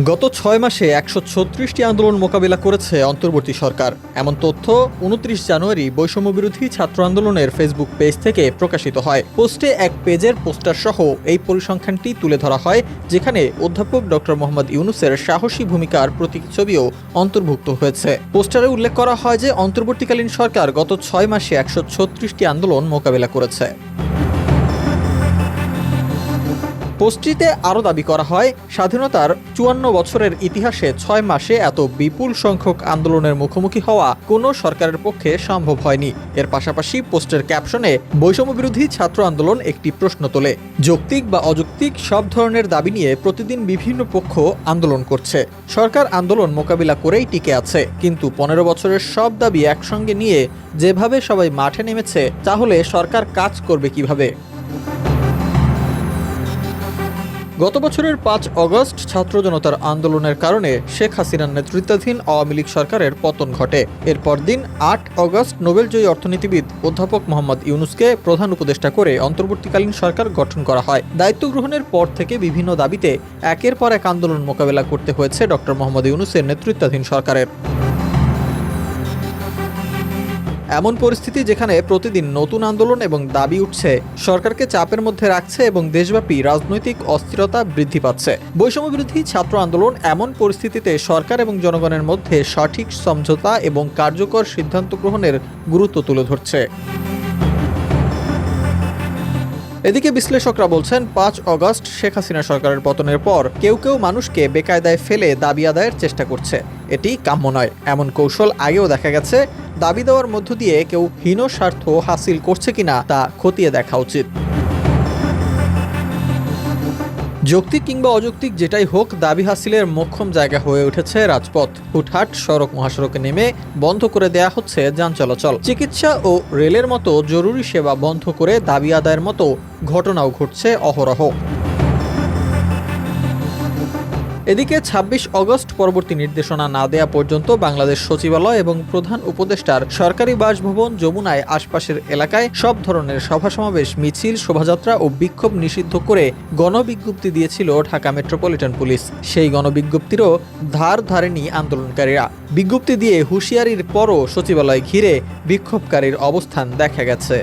গত ৬ মাসে ১৩৬টি আন্দোলন মোকাবিলা করেছে অন্তর্বর্তী সরকার। এমন তথ্য ২৯ জানুয়ারি বৈষম্যবিরোধী ছাত্র আন্দোলনের ফেসবুক পেজ থেকে প্রকাশিত হয়। পোস্টে এক পেজের পোস্টার সহ এই পরিসংখ্যানটি তুলে ধরা হয়, যেখানে অধ্যাপক ডক্টর মোহাম্মদ ইউনূসের সাহসী ভূমিকার প্রতীকছবিও অন্তর্ভুক্ত হয়েছে। পোস্টারে উল্লেখ করা হয় যে অন্তর্বর্তীকালীন সরকার গত ৬ মাসে ১৩৬টি আন্দোলন মোকাবিলা করেছে। পোস্টটিতে আরও দাবি করা হয়, স্বাধীনতার ৫৪ বছরের ইতিহাসে ৬ মাসে এত বিপুল সংখ্যক আন্দোলনের মুখোমুখি হওয়া কোনো সরকারের পক্ষে সম্ভব হয়নি। এর পাশাপাশি পোস্টের ক্যাপশনে বৈষম্যবিরোধী ছাত্র আন্দোলন একটি প্রশ্ন তোলে। যৌক্তিক বা অযৌক্তিক সব ধরনের দাবি নিয়ে প্রতিদিন বিভিন্ন পক্ষ আন্দোলন করছে। সরকার আন্দোলন মোকাবিলা করেই টিকে আছে, কিন্তু ১৫ বছরের সব দাবি একসঙ্গে নিয়ে যেভাবে সবাই মাঠে নেমেছে, তাহলে সরকার কাজ করবে কিভাবে? গত বছরের ৫ অগস্ট ছাত্র জনতার আন্দোলনের কারণে শেখ হাসিনার নেতৃত্বাধীন আওয়ামী লীগ সরকারের পতন ঘটে। এরপর দিন ৮ অগস্ট নোবেলজয়ী অর্থনীতিবিদ অধ্যাপক মোহাম্মদ ইউনূসকে প্রধান উপদেষ্টা করে অন্তর্বর্তীকালীন সরকার গঠন করা হয়। দায়িত্ব গ্রহণের পর থেকে বিভিন্ন দাবিতে একের পর এক আন্দোলন মোকাবেলা করতে হয়েছে ডক্টর মোহাম্মদ ইউনূসের নেতৃত্বাধীন সরকারের। এমন পরিস্থিতি যেখানে প্রতিদিন নতুন আন্দোলন এবং দাবি উঠছে, সরকারকে চাপের মধ্যে রাখছে এবং দেশব্যাপী রাজনৈতিক অস্থিরতা বৃদ্ধি পাচ্ছে। বৈষম্যবিরোধী ছাত্র আন্দোলন এমন পরিস্থিতিতে সরকার এবং জনগণের মধ্যে সঠিক সমঝোতা এবং কার্যকর সিদ্ধান্ত গ্রহণের গুরুত্ব তুলে ধরছে। এদিকে বিশ্লেষকরা বলছেন, ৫ অগস্ট শেখ হাসিনা সরকারের পতনের পর কেউ কেউ মানুষকে বেকায়দায় ফেলে দাবি আদায়ের চেষ্টা করছে। এটি কাম্য নয়। এমন কৌশল আগেও দেখা গেছে। দাবি দেওয়ার মধ্য দিয়ে কেউ হীন স্বার্থ হাসিল করছে কিনা তা খতিয়ে দেখা উচিত। যৌক্তিক কিংবা অযৌক্তিক যেটাই হোক, দাবি হাসিলের মোক্ষম জায়গা হয়ে উঠেছে রাজপথ। হুটহাট সড়ক মহাসড়কে নেমে বন্ধ করে দেয়া হচ্ছে যান চলাচল। চিকিৎসা ও রেলের মতো জরুরি সেবা বন্ধ করে দাবি আদায়ের মতো ঘটনাও ঘটছে অহরহ। এদিকে ২৬ অগস্ট পরবর্তী নির্দেশনা না দেয়া পর্যন্ত বাংলাদেশ সচিবালয় এবং প্রধান উপদেষ্টার সরকারি বাসভবন যমুনায় আশপাশের এলাকায় সব ধরনের সভা সমাবেশ, মিছিল, শোভাযাত্রা ও বিক্ষোভ নিষিদ্ধ করে গণবিজ্ঞপ্তি দিয়েছিল ঢাকা মেট্রোপলিটন পুলিশ। সেই গণবিজ্ঞপ্তিরও ধার ধারেনি আন্দোলনকারীরা। বিজ্ঞপ্তি দিয়ে হুঁশিয়ারির পরও সচিবালয় ঘিরে বিক্ষোভকারীর অবস্থান দেখা গেছে।